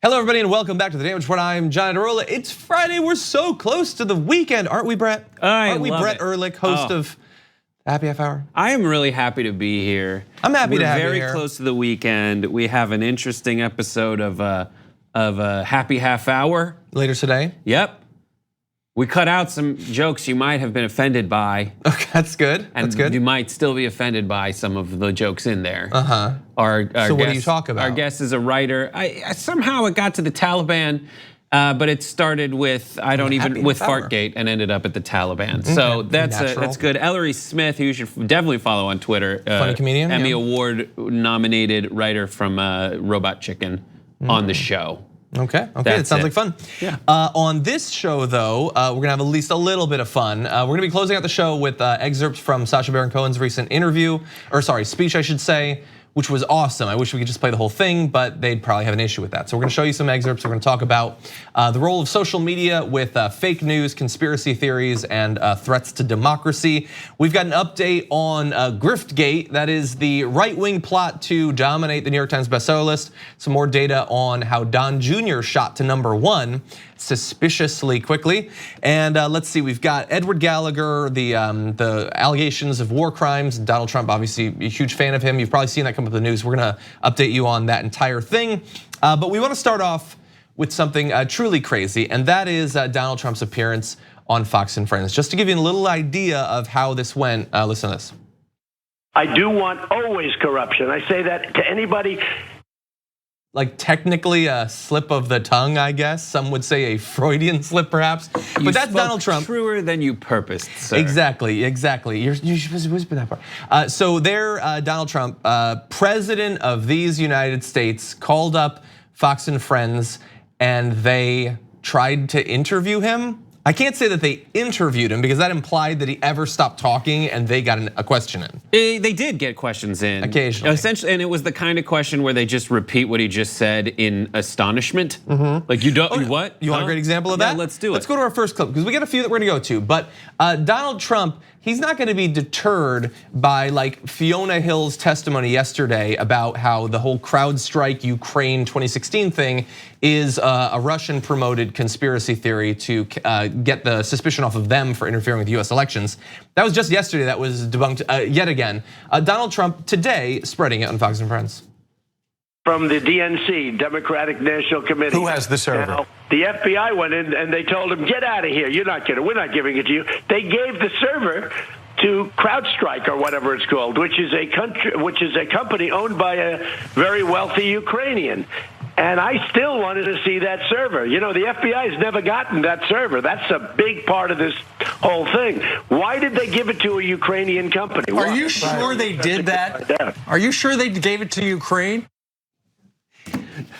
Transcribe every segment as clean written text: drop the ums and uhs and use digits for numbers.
Hello, everybody, and welcome back to the Damage Report. I'm John Aderola. It's Friday. We're so close to the weekend, aren't we, Brett? Aren't we, Brett Ehrlich, host of Happy Half Hour? I am really happy to be here. I'm happy to have you here. We're very close to the weekend. We have an interesting episode of Happy Half Hour Later today. Yep. We cut out some jokes you might have been offended by. Okay, that's good. That's good. You might still be offended by some of the jokes in there. So what do you talk about? Our guest is a writer. Somehow it got to the Taliban, but it started with with Fartgate and ended up at the Taliban. So that's good. Ellery Smith, who you should definitely follow on Twitter. Funny comedian. Emmy Award nominated writer from Robot Chicken on the show. Okay, it sounds like fun. Yeah. On this show, though, we're gonna have at least a little bit of fun. We're gonna be closing out the show with excerpts from Sacha Baron Cohen's recent speech, I should say, which was awesome. I wish we could just play the whole thing, but they'd probably have an issue with that. So we're gonna show you some excerpts. We're gonna talk about the role of social media with fake news, conspiracy theories, and threats to democracy. We've got an update on Griftgate. That is the right-wing plot to dominate the New York Times bestseller list. Some more data on how Don Jr. shot to #1 suspiciously quickly. And let's see, we've got Edward Gallagher, the allegations of war crimes. Donald Trump, obviously a huge fan of him. You've probably seen that come up in the news. We're gonna update you on that entire thing. But we wanna start off with something truly crazy, and that is Donald Trump's appearance on Fox and Friends. Just to give you a little idea of how this went, listen to this. I do want always corruption. I say that to anybody. Like technically a slip of the tongue, I guess. Some would say a Freudian slip, perhaps. But that's Donald Trump. Truer than you purposed, sir. Exactly. You're supposed to whisper that part. So there, Donald Trump, president of these United States, called up Fox and Friends, and they tried to interview him. I can't say that they interviewed him because that implied that he ever stopped talking and they got a question in. They did get questions in. Occasionally. Essentially, and it was the kind of question where they just repeat what he just said in astonishment. Like you don't, what? You want a great example of that? Yeah, let's do it. Let's go to our first clip because we got a few that we're gonna go to. But Donald Trump, he's not gonna be deterred by like Fiona Hill's testimony yesterday about how the whole CrowdStrike Ukraine 2016 thing is a Russian promoted conspiracy theory to get the suspicion off of them for interfering with US elections. That was just yesterday, that was debunked yet again. Donald Trump today spreading it on Fox and Friends. From the DNC, Democratic National Committee. Who has the server? Now, the FBI went in and they told him, get out of here, we're not giving it to you. They gave the server to CrowdStrike or whatever it's called, which is a company owned by a very wealthy Ukrainian. And I still wanted to see that server. You know, the FBI has never gotten that server. That's a big part of this whole thing. Why did they give it to a Ukrainian company? Are you sure they did that? Are you sure they gave it to Ukraine?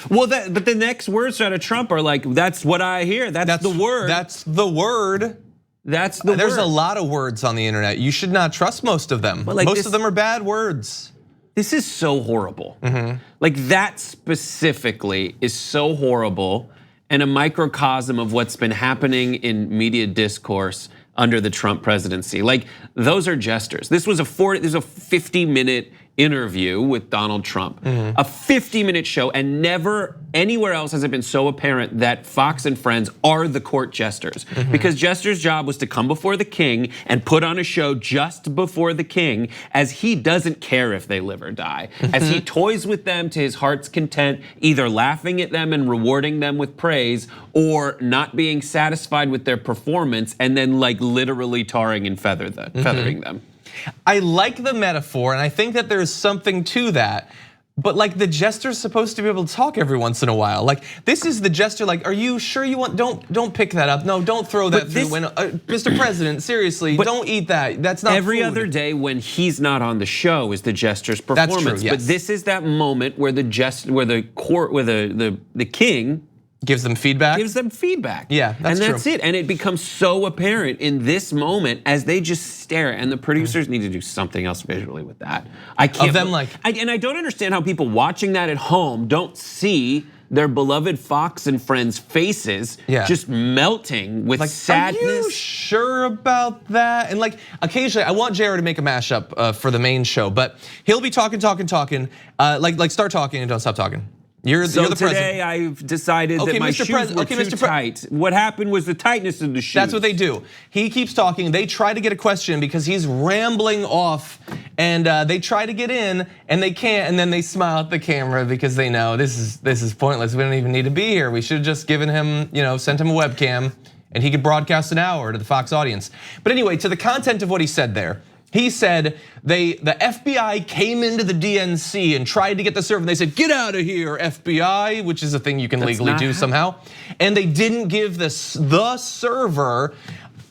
Well, but the next words out of Trump are like, that's what I hear. That's the word. That's the word. That's the word. There's a lot of words on the internet. You should not trust most of them. Most of them are bad words. This is so horrible. Like that specifically is so horrible and a microcosm of what's been happening in media discourse under the Trump presidency. Like those are gestures. This was a 50-minute interview with Donald Trump, a 50-minute show, and never anywhere else has it been so apparent that Fox and Friends are the court jesters. Because jesters' job was to come before the king and put on a show just before the king, as he doesn't care if they live or die, as he toys with them to his heart's content, either laughing at them and rewarding them with praise, or not being satisfied with their performance and then like literally tarring and feathering them. I like the metaphor, and I think that there's something to that. But like the jester's supposed to be able to talk every once in a while. Like this is the jester. Like, are you sure you want? Don't pick that up. No, don't throw that through. Mr. President, seriously, don't eat that. That's not every food. Other day when he's not on the show is the jester's performance. That's true, yes. But this is that moment where the king gives them feedback. Yeah, that's true. true. It. And it becomes so apparent in this moment as they just stare. And the producers need to do something else visually with that. I can't. Of them and I don't understand how people watching that at home don't see their beloved Fox and Friends faces just melting with sadness. Are you sure about that? And like occasionally, I want JR to make a mashup for the main show, but he'll be talking, like start talking and don't stop talking. You're so the president. today I've decided that my Mr. shoes were too tight. What happened was the tightness of the shoes. That's what they do. He keeps talking. They try to get a question because he's rambling off, and they try to get in, and they can't. And then they smile at the camera because they know this is pointless. We don't even need to be here. We should have just given him, sent him a webcam, and he could broadcast an hour to the Fox audience. But anyway, to the content of what he said there. He said the FBI came into the DNC and tried to get the server. And they said, "Get out of here, FBI," which is a thing you can legally do somehow. And they didn't give the server.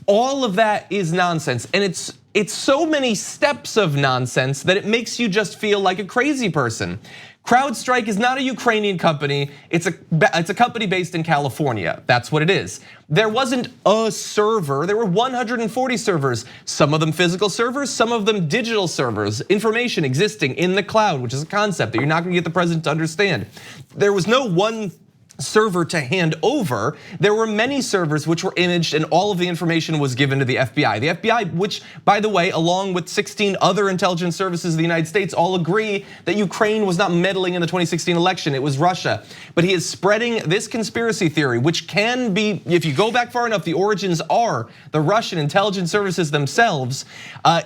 All of that is nonsense, and it's so many steps of nonsense that it makes you just feel like a crazy person. CrowdStrike is not a Ukrainian company. It's a company based in California. That's what it is. There wasn't a server. There were 140 servers. Some of them physical servers, some of them digital servers. Information existing in the cloud, which is a concept that you're not going to get the president to understand. There was no one server to hand over. There were many servers which were imaged, and all of the information was given to the FBI. The FBI, which, by the way, along with 16 other intelligence services of the United States, all agree that Ukraine was not meddling in the 2016 election. It was Russia. But he is spreading this conspiracy theory, which can be, if you go back far enough, the origins are the Russian intelligence services themselves.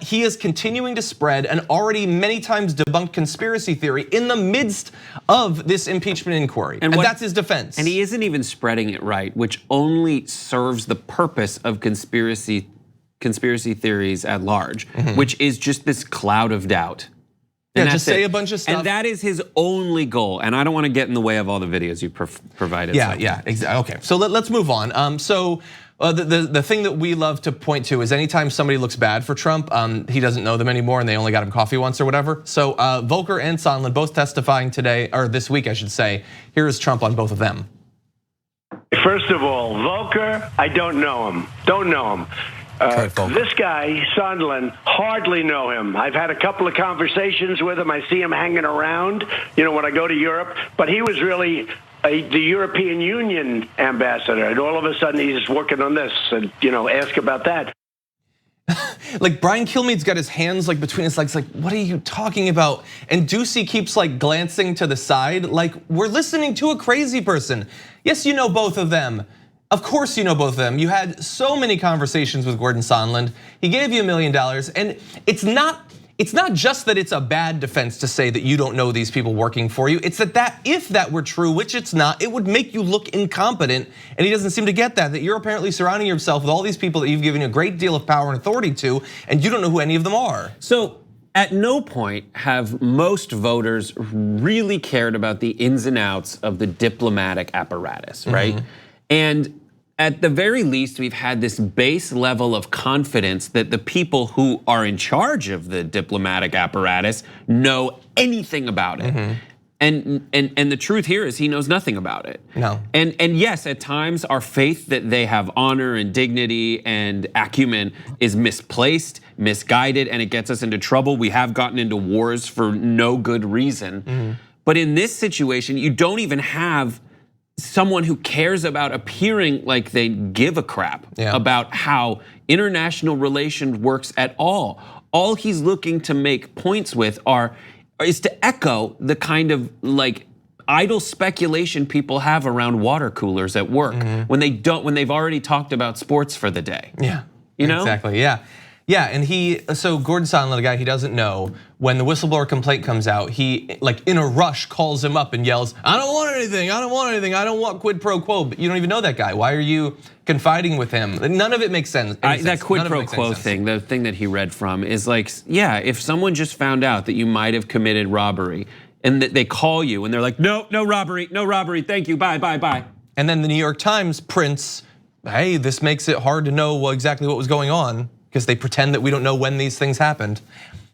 He is continuing to spread an already many times debunked conspiracy theory in the midst of this impeachment inquiry. And that's his defense. And he isn't even spreading it right, which only serves the purpose of conspiracy theories at large, which is just this cloud of doubt. Yeah, just say a bunch of stuff. And that is his only goal. And I don't want to get in the way of all the videos you provided. Yeah, exactly. Okay, so let's move on. The thing that we love to point to is anytime somebody looks bad for Trump, he doesn't know them anymore and they only got him coffee once or whatever. So Volker and Sondland both testifying today, or this week I should say. Here is Trump on both of them. First of all, Volker, I don't know him. This guy, Sondland, hardly know him. I've had a couple of conversations with him. I see him hanging around, when I go to Europe. But he was really the European Union ambassador, and all of a sudden he's working on this, and ask about that. Like Brian Kilmeade's got his hands like between his legs, like what are you talking about? And Ducey keeps like glancing to the side, like we're listening to a crazy person. Yes, you know both of them. Of course you know both of them. You had so many conversations with Gordon Sondland. He gave you $1 million, and it's not just that it's a bad defense to say that you don't know these people working for you. It's that if that were true, which it's not, it would make you look incompetent. And he doesn't seem to get that you're apparently surrounding yourself with all these people that you've given a great deal of power and authority to, and you don't know who any of them are. So at no point have most voters really cared about the ins and outs of the diplomatic apparatus, right? And at the very least, we've had this base level of confidence that the people who are in charge of the diplomatic apparatus know anything about it. And the truth here is he knows nothing about it. No. And yes, at times our faith that they have honor and dignity and acumen is misplaced, misguided, and it gets us into trouble. We have gotten into wars for no good reason. But in this situation, you don't even have someone who cares about appearing like they give a crap about how international relations works at all. All he's looking to make points with is to echo the kind of like idle speculation people have around water coolers at work when they've already talked about sports for the day. Yeah, you know exactly. Yeah, and so Gordon Sondland, a guy he doesn't know, when the whistleblower complaint comes out, he like in a rush calls him up and yells, "I don't want anything, I don't want anything, I don't want quid pro quo." But you don't even know that guy. Why are you confiding with him? None of it makes sense. That quid pro quo thing, the thing that he read from is like, yeah, if someone just found out that you might have committed robbery and they call you and they're like, no robbery, thank you, bye. And then the New York Times prints, hey, this makes it hard to know exactly what was going on, because they pretend that we don't know when these things happened.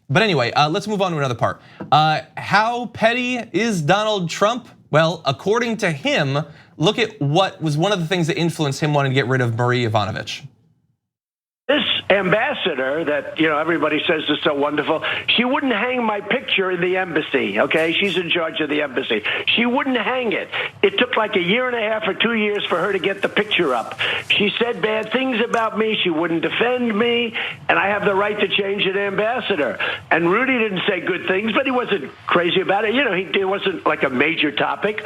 But anyway, let's move on to another part. How petty is Donald Trump? Well, according to him, look at what was one of the things that influenced him wanting to get rid of Marie Yovanovitch. This ambassador that, everybody says is so wonderful, she wouldn't hang my picture in the embassy, okay? She's in charge of the embassy. She wouldn't hang it. It took like a year and a half or 2 years for her to get the picture up. She said bad things about me. She wouldn't defend me, and I have the right to change an ambassador. And Rudy didn't say good things, but he wasn't crazy about it. It wasn't like a major topic,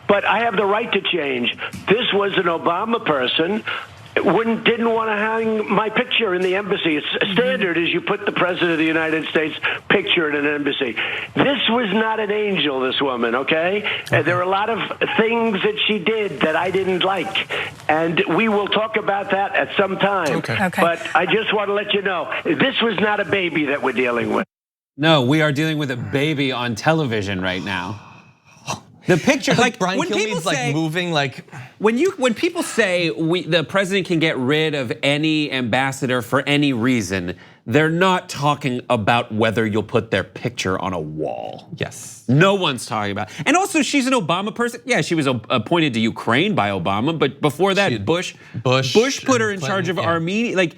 but I have the right to change. This was an Obama person didn't want to hang my picture in the embassy. It's standard is you put the president of the United States picture in an embassy. This was not an angel, this woman, okay? There are a lot of things that she did that I didn't like, and we will talk about that at some time. Okay. But I just want to let you know, this was not a baby that we're dealing with. No, we are dealing with a baby on television right now. The picture, like Brian when people Kilmeade's say, like moving, like when people say the president can get rid of any ambassador for any reason, they're not talking about whether you'll put their picture on a wall. yes. No one's talking about. And also, she's an Obama person. Yeah, she was appointed to Ukraine by Obama, but before that, Bush put her in charge of Armenia. Like,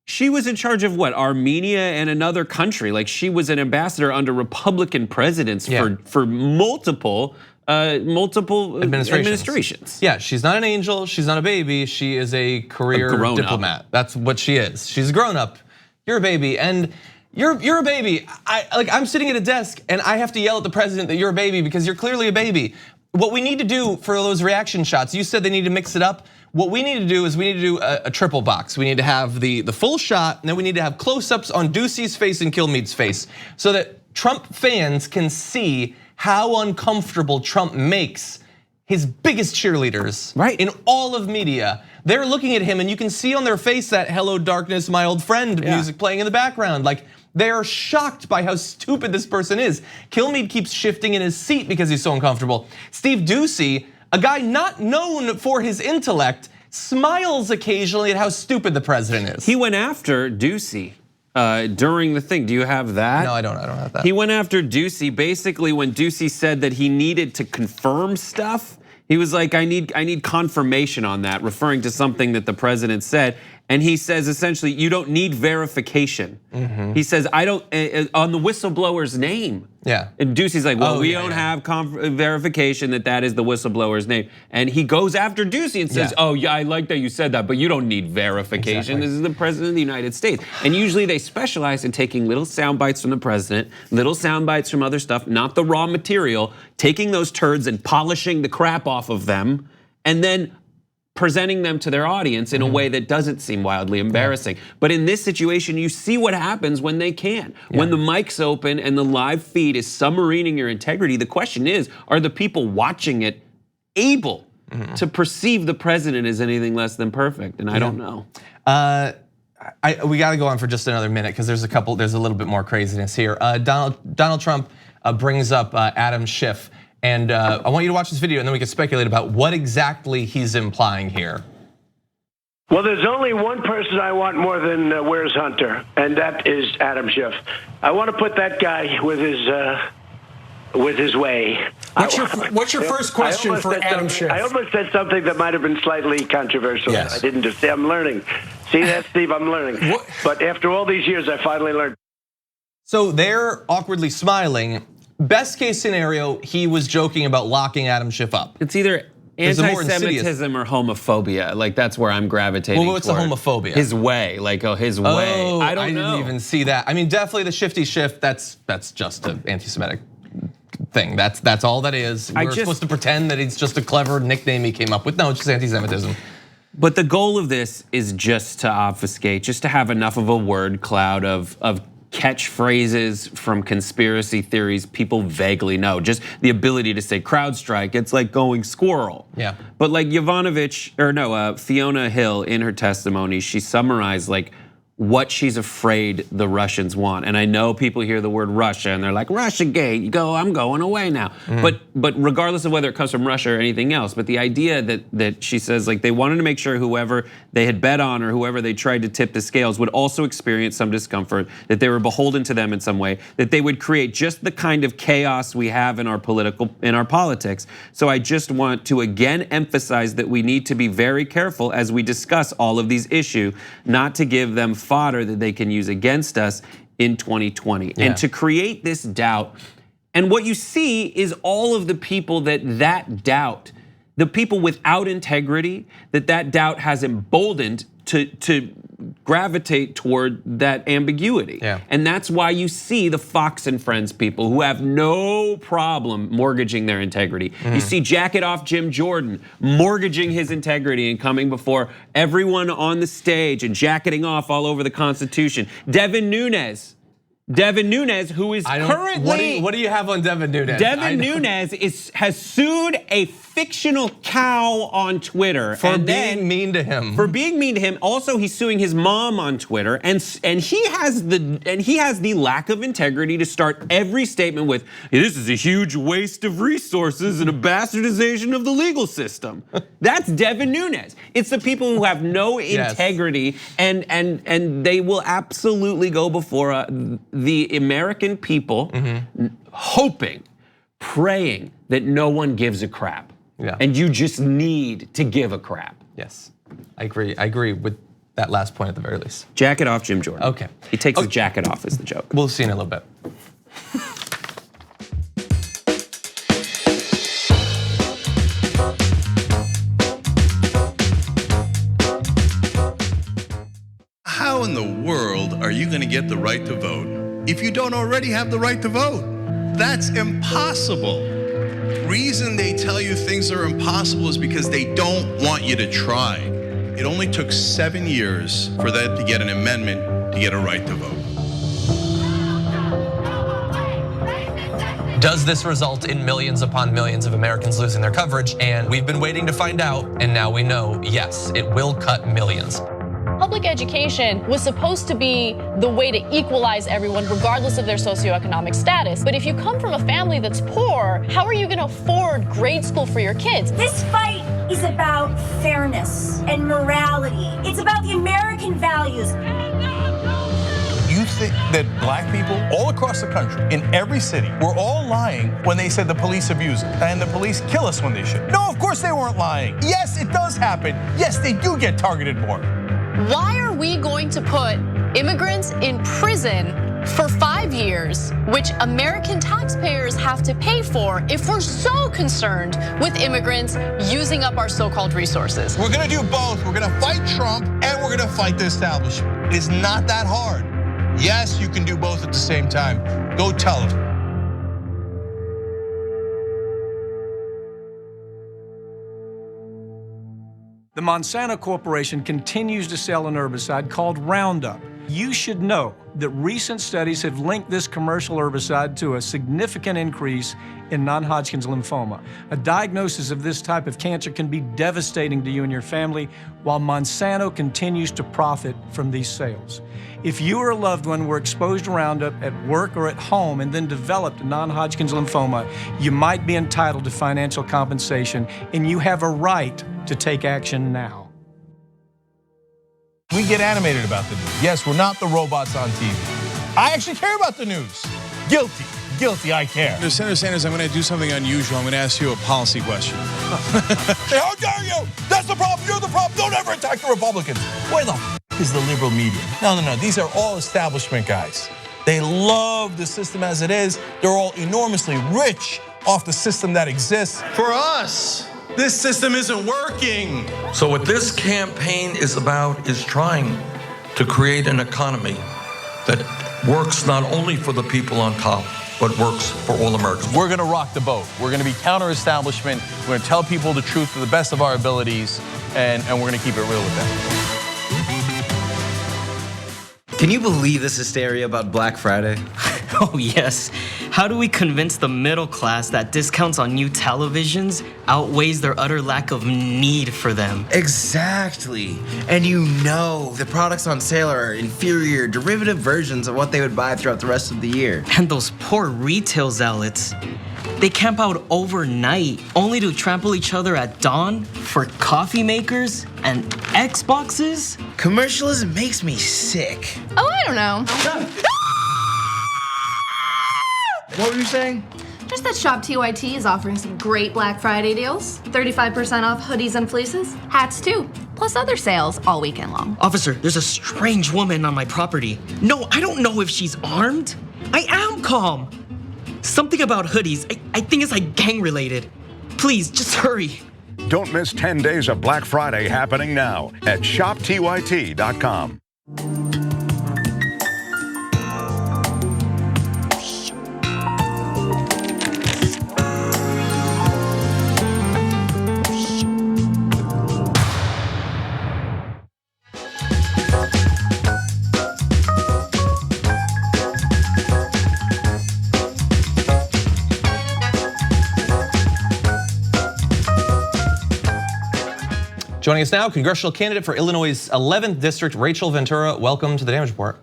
she was in charge of what? Armenia and another country. Like, she was an ambassador under Republican presidents for multiple administrations. Yeah, she's not an angel. She's not a baby. She is a career diplomat. That's what she is. She's a grown up. You're a baby, and you're a baby. I'm sitting at a desk, and I have to yell at the president that you're a baby because you're clearly a baby. What we need to do for those reaction shots, you said they need to mix it up. What we need to do is we need to do a triple box. We need to have the full shot, and then we need to have close-ups on Ducey's face and Kilmeade's face so that Trump fans can see how uncomfortable Trump makes his biggest cheerleaders in all of media. They're looking at him, and you can see on their face that "Hello Darkness, my old friend" music playing in the background. Like, they're shocked by how stupid this person is. Kilmeade keeps shifting in his seat because he's so uncomfortable. Steve Ducey, a guy not known for his intellect, smiles occasionally at how stupid the president is. He went after Ducey during the thing. Do you have that? No, I don't have that. He went after Ducey basically when Ducey said that he needed to confirm stuff. He was like, I need confirmation on that, referring to something that the president said. And he says essentially, you don't need verification. He says, I don't, on the whistleblower's name. Yeah. And Ducey's like, well, we don't have verification that is the whistleblower's name. And he goes after Ducey and says, oh yeah, I like that you said that, but you don't need verification. Exactly. This is the president of the United States. And usually they specialize in taking little sound bites from the president, little sound bites from other stuff, not the raw material, taking those turds and polishing the crap off of them, and then presenting them to their audience in a way that doesn't seem wildly embarrassing. But in this situation, you see what happens when they can. When the mic's open and the live feed is submarining your integrity, the question is, are the people watching it able to perceive the president as anything less than perfect? And I don't know. We got to go on for just another minute because there's a little bit more craziness here. Donald Trump brings up Adam Schiff. And I want you to watch this video and then we can speculate about what exactly he's implying here. Well, there's only one person I want more than Where's Hunter, and that is Adam Schiff. I want to put that guy with his way. What's your first question for Adam Schiff? I almost said something that might have been slightly controversial. Yes. I didn't just say I'm learning. See that, Steve? I'm learning. But after all these years, I finally learned. So they're awkwardly smiling. Best case scenario, he was joking about locking Adam Schiff up. It's either anti-Semitism or homophobia. Like, that's where I'm gravitating. Well, what's the homophobia? His way, like his way. I don't know. Didn't even see that. I mean, definitely the shifty Schiff. That's just an anti-Semitic thing. That's all that is. We're supposed to pretend that it's just a clever nickname he came up with. No, it's just anti-Semitism. But the goal of this is just to obfuscate, just to have enough of a word cloud of catchphrases from conspiracy theories people vaguely know. Just the ability to say CrowdStrike, it's like going squirrel. Yeah. But like Fiona Hill in her testimony, she summarized like what she's afraid the Russians want. And I know people hear the word Russia and they're like, Russiagate, you go, I'm going away now. But regardless of whether it comes from Russia or anything else, but the idea that she says like they wanted to make sure whoever they had bet on or whoever they tried to tip the scales would also experience some discomfort, that they were beholden to them in some way, that they would create just the kind of chaos we have in our politics. So I just want to again emphasize that we need to be very careful as we discuss all of these issues, not to give them fodder that they can use against us in 2020. And to create this doubt, and what you see is all of the people that doubt, the people without integrity, that doubt has emboldened to gravitate toward that ambiguity. And that's why you see the Fox and Friends people who have no problem mortgaging their integrity. You see Jack It Off Jim Jordan mortgaging his integrity and coming before everyone on the stage and jacketing off all over the Constitution. Devin Nunes, who is currently— What do you have on Devin Nunes? Devin Nunes has sued a fictional cow on Twitter for being mean to him. For being mean to him. Also, he's suing his mom on Twitter, and he has the lack of integrity to start every statement with, "This is a huge waste of resources and a bastardization of the legal system." That's Devin Nunes. It's the people who have no integrity, and they will absolutely go before the American people, hoping, praying that no one gives a crap. And you just need to give a crap. Yes, I agree with that last point at the very least. Jacket off Jim Jordan. Okay. He takes the jacket off is the joke. We'll see in a little bit. How in the world are you going to get the right to vote if you don't already have the right to vote? That's impossible. Reason they tell you things are impossible is because they don't want you to try. It only took 7 years for them to get an amendment to get a right to vote. Does this result in millions upon millions of Americans losing their coverage? And we've been waiting to find out, and now we know, yes, it will cut millions. Public education was supposed to be the way to equalize everyone regardless of their socioeconomic status. But if you come from a family that's poor, how are you going to afford grade school for your kids? This fight is about fairness and morality. It's about the American values. You think that black people all across the country, in every city, were all lying when they said the police abuse us and the police kill us when they should? No, of course they weren't lying. Yes, it does happen. Yes, they do get targeted more. Why are we going to put immigrants in prison for 5 years, which American taxpayers have to pay for, if we're so concerned with immigrants using up our so-called resources? We're gonna do both. We're gonna fight Trump and we're gonna fight the establishment. It's not that hard. Yes, you can do both at the same time. Go tell them. The Monsanto Corporation continues to sell an herbicide called Roundup. You should know that recent studies have linked this commercial herbicide to a significant increase in non-Hodgkin's lymphoma. A diagnosis of this type of cancer can be devastating to you and your family, while Monsanto continues to profit from these sales. If you or a loved one were exposed to Roundup at work or at home and then developed non-Hodgkin's lymphoma, you might be entitled to financial compensation, and you have a right to take action now. We get animated about the news. Yes, we're not the robots on TV. I actually care about the news. Guilty, I care. Senator Sanders, I'm going to do something unusual. I'm going to ask you a policy question. Hey, how dare you? That's the problem, you're the problem. Don't ever attack the Republicans. Where the is the liberal media? No, these are all establishment guys. They love the system as it is. They're all enormously rich off the system that exists. For us, this system isn't working. So what this campaign is about is trying to create an economy that works not only for the people on top, but works for all Americans. We're gonna rock the boat. We're gonna be counter-establishment. We're gonna tell people the truth to the best of our abilities, and we're gonna keep it real with them. Can you believe this hysteria about Black Friday? Oh yes. How do we convince the middle class that discounts on new televisions outweighs their utter lack of need for them? Exactly. And you know the products on sale are inferior, derivative versions of what they would buy throughout the rest of the year. And those poor retail zealots, they camp out overnight only to trample each other at dawn for coffee makers and Xboxes? Commercialism makes me sick. Oh, I don't know. What were you saying? Just that Shop TYT is offering some great Black Friday deals. 35% off hoodies and fleeces. Hats too. plus other sales all weekend long. Officer, there's a strange woman on my property. No, I don't know if she's armed. I am calm. Something about hoodies. I think it's like gang related. Please, just hurry. Don't miss 10 days of Black Friday happening now at shoptyt.com. Joining us now, congressional candidate for Illinois' 11th district, Rachel Ventura. Welcome to the Damage Report.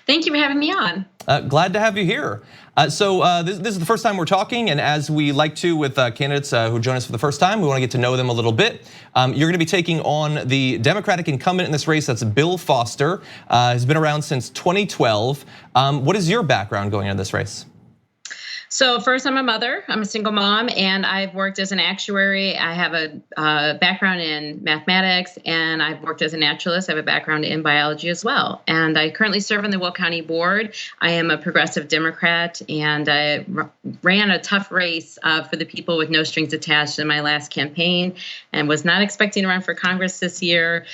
Thank you for having me on. Glad to have you here. So this is the first time we're talking, and as we like to with candidates who join us for the first time, we want to get to know them a little bit. You're going to be taking on the Democratic incumbent in this race. That's Bill Foster. He's been around since 2012. What is your background going into this race? So first, I'm a mother. I'm a single mom, and I've worked as an actuary. I have a background in mathematics, and I've worked as a naturalist. I have a background in biology as well. And I currently serve on the Will County Board. I am a progressive Democrat, and I ran a tough race for the people with no strings attached in my last campaign, and was not expecting to run for Congress this year.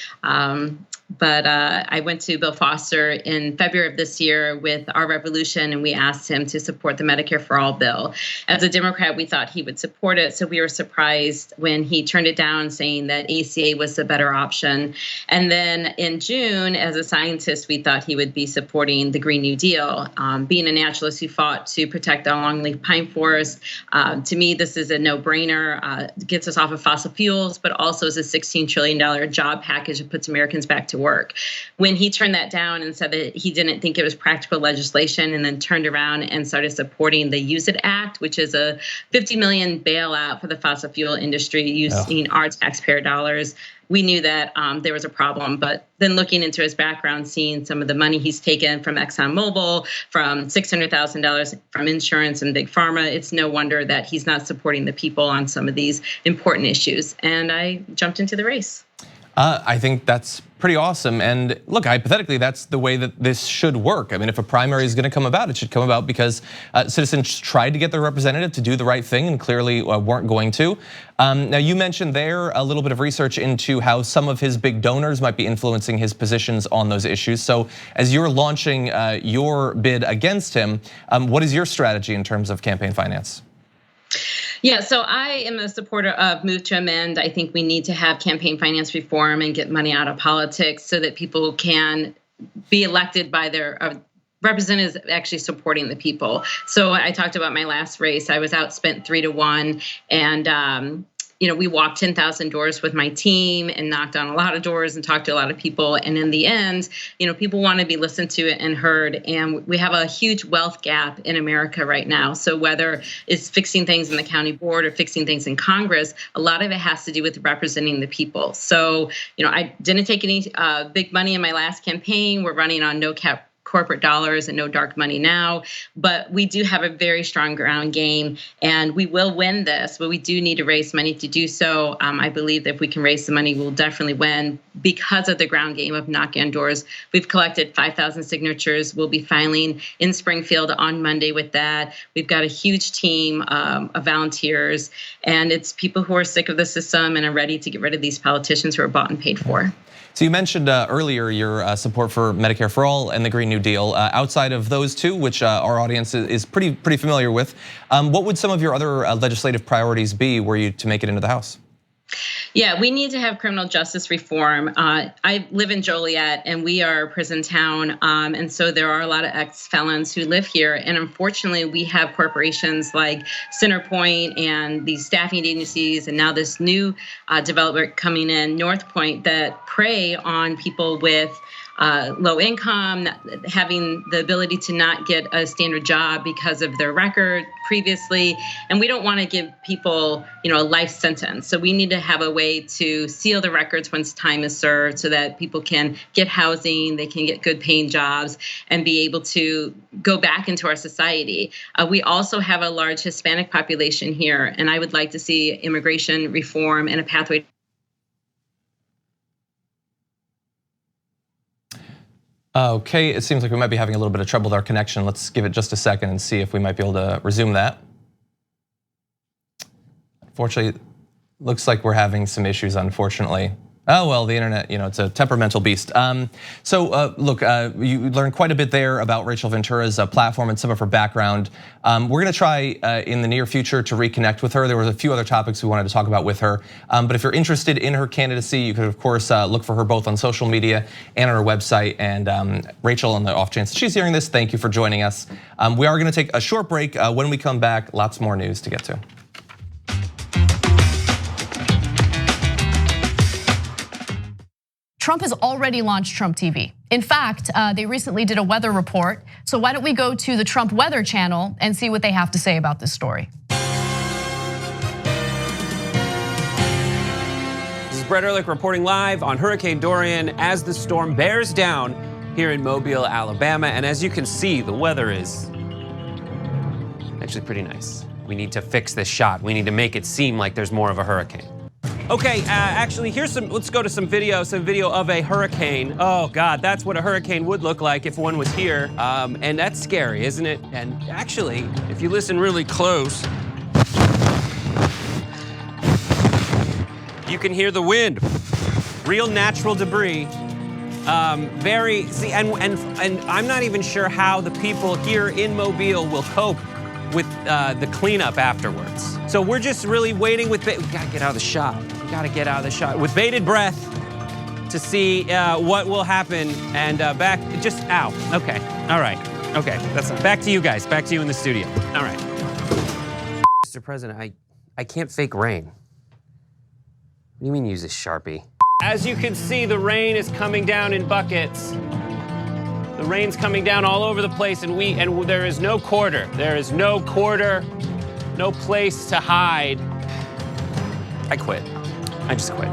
But I went to Bill Foster in February of this year with our revolution, and we asked him to support the Medicare for All bill. As a Democrat, we thought he would support it, so we were surprised when he turned it down, saying that ACA was the better option. And then in June, as a scientist, we thought he would be supporting the Green New Deal. Being a naturalist who fought to protect the longleaf pine forest, to me, this is a no-brainer. Gets us off of fossil fuels, but also is a $16 trillion job package that puts Americans back to work. When he turned that down and said that he didn't think it was practical legislation, and then turned around and started supporting the Use It Act, which is a $50 million bailout for the fossil fuel industry using our taxpayer dollars, we knew that there was a problem. But then looking into his background, seeing some of the money he's taken from ExxonMobil, from $600,000 from insurance and big pharma, it's no wonder that he's not supporting the people on some of these important issues. And I jumped into the race. I think that's pretty awesome. And look, hypothetically, that's the way that this should work. I mean, if a primary is going to come about, it should come about because citizens tried to get their representative to do the right thing and clearly weren't going to. Now, you mentioned there a little bit of research into how some of his big donors might be influencing his positions on those issues. So as you're launching your bid against him, what is your strategy in terms of campaign finance? Yeah, so I am a supporter of Move to Amend. I think we need to have campaign finance reform and get money out of politics so that people can be elected by their representatives actually supporting the people. So I talked about my last race. I was outspent 3-1, and we walked 10,000 doors with my team and knocked on a lot of doors and talked to a lot of people. And in the end, people want to be listened to and heard. And we have a huge wealth gap in America right now. So whether it's fixing things in the county board or fixing things in Congress, a lot of it has to do with representing the people. So, I didn't take any big money in my last campaign. We're running on no cap corporate dollars and no dark money now, but we do have a very strong ground game, and we will win this, but we do need to raise money to do so. I believe that if we can raise the money, we'll definitely win because of the ground game of knocking on doors. We've collected 5,000 signatures. We'll be filing in Springfield on Monday with that. We've got a huge team of volunteers, and it's people who are sick of the system and are ready to get rid of these politicians who are bought and paid for. So you mentioned earlier your support for Medicare for All and the Green New Deal. Outside of those two, which our audience is pretty familiar with, what would some of your other legislative priorities be were you to make it into the House? Yeah, we need to have criminal justice reform. I live in Joliet, and we are a prison town, and so there are a lot of ex-felons who live here. And unfortunately, we have corporations like Centerpoint and these staffing agencies, and now this new development coming in, North Point, that prey on people with low income, having the ability to not get a standard job because of their record previously. And we don't want to give people, a life sentence. So we need to have a way to seal the records once time is served so that people can get housing, they can get good paying jobs, and be able to go back into our society. We also have a large Hispanic population here, and I would like to see immigration reform and a pathway Okay, it seems like we might be having a little bit of trouble with our connection. Let's give it just a second and see if we might be able to resume that. Unfortunately, looks like we're having some issues, unfortunately. Oh, well, the internet, it's a temperamental beast. Look, you learned quite a bit there about Rachel Ventura's platform and some of her background. We're gonna try in the near future to reconnect with her. There were a few other topics we wanted to talk about with her. But if you're interested in her candidacy, you could, of course, look for her both on social media and on her website. And Rachel, on the off chance that she's hearing this, thank you for joining us. We are gonna take a short break. When we come back, lots more news to get to. Trump has already launched Trump TV. In fact, they recently did a weather report. So why don't we go to the Trump Weather Channel and see what they have to say about this story. This is Brett Ehrlich reporting live on Hurricane Dorian as the storm bears down here in Mobile, Alabama. And as you can see, the weather is actually pretty nice. We need to fix this shot. We need to make it seem like there's more of a hurricane. Okay, actually, let's go to some video of a hurricane. Oh God, that's what a hurricane would look like if one was here. And that's scary, isn't it? And actually, if you listen really close, you can hear the wind. Real natural debris. And I'm not even sure how the people here in Mobile will cope with the cleanup afterwards. So we're just really waiting we gotta get out of the shot. We gotta get out of the shot with bated breath to see what will happen. And ow, okay, all right, okay, that's back to you guys, back to you in the studio. All right. Mr. President, I can't fake rain. What do you mean use a Sharpie? As you can see, the rain is coming down in buckets. The rain's coming down all over the place, and there is no quarter. There is no quarter, no place to hide. I quit. I just quit.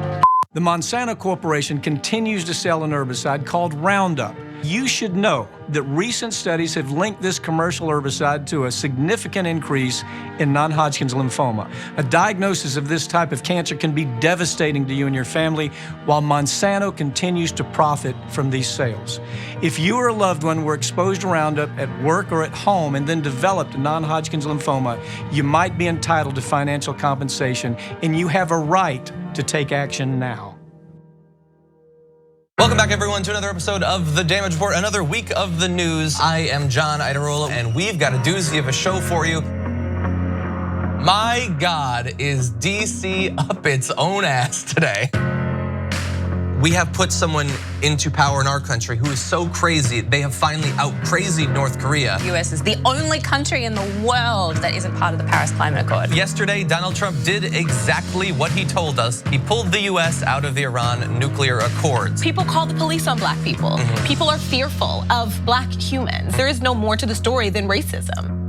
The Monsanto Corporation continues to sell an herbicide called Roundup. You should know that recent studies have linked this commercial herbicide to a significant increase in non-Hodgkin's lymphoma. A diagnosis of this type of cancer can be devastating to you and your family, while Monsanto continues to profit from these sales. If you or a loved one were exposed to Roundup at work or at home and then developed non-Hodgkin's lymphoma, you might be entitled to financial compensation, and you have a right to take action now. Welcome back, everyone, to another episode of The Damage Report, another week of the news. I am John Idarola, and we've got a doozy of a show for you. My God, is DC up its own ass today. We have put someone into power in our country who is so crazy, they have finally out-crazied North Korea. The US is the only country in the world that isn't part of the Paris Climate Accord. Yesterday, Donald Trump did exactly what he told us. He pulled the US out of the Iran nuclear accords. People call the police on black people. People are fearful of black humans. There is no more to the story than racism.